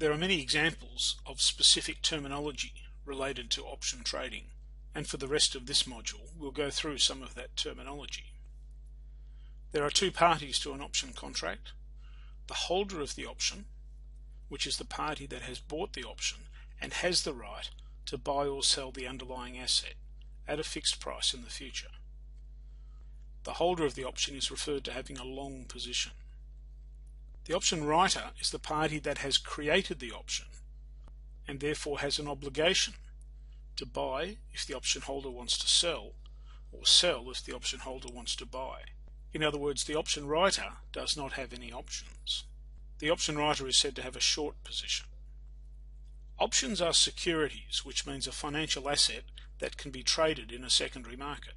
There are many examples of specific terminology related to option trading, and for the rest of this module we'll go through some of that terminology. There are two parties to an option contract: the holder of the option, which is the party that has bought the option and has the right to buy or sell the underlying asset at a fixed price in the future. The holder of the option is referred to having a long position. The option writer is the party that has created the option and therefore has an obligation to buy if the option holder wants to sell, or sell if the option holder wants to buy. In other words, the option writer does not have any options. The option writer is said to have a short position. Options are securities, which means a financial asset that can be traded in a secondary market.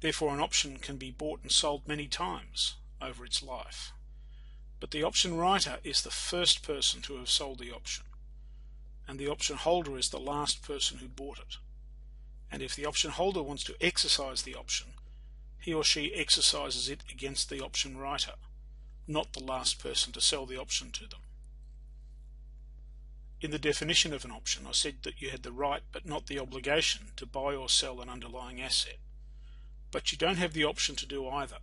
Therefore, an option can be bought and sold many times over its life. But the option writer is the first person to have sold the option, and the option holder is the last person who bought it. And if the option holder wants to exercise the option, he or she exercises it against the option writer, not the last person to sell the option to them. In the definition of an option, I said that you had the right but not the obligation to buy or sell an underlying asset. But you don't have the option to do either.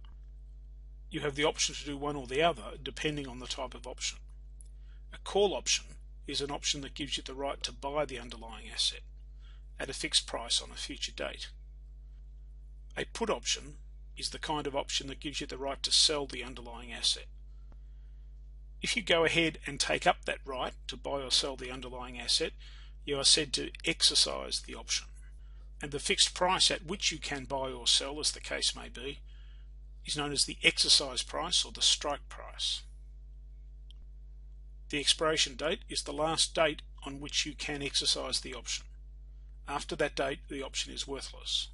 You have the option to do one or the other depending on the type of option. A call option is an option that gives you the right to buy the underlying asset at a fixed price on a future date. A put option is the kind of option that gives you the right to sell the underlying asset. If you go ahead and take up that right to buy or sell the underlying asset, you are said to exercise the option. And the fixed price at which you can buy or sell, as the case may be, is known as the exercise price or the strike price. The expiration date is the last date on which you can exercise the option. After that date, the option is worthless.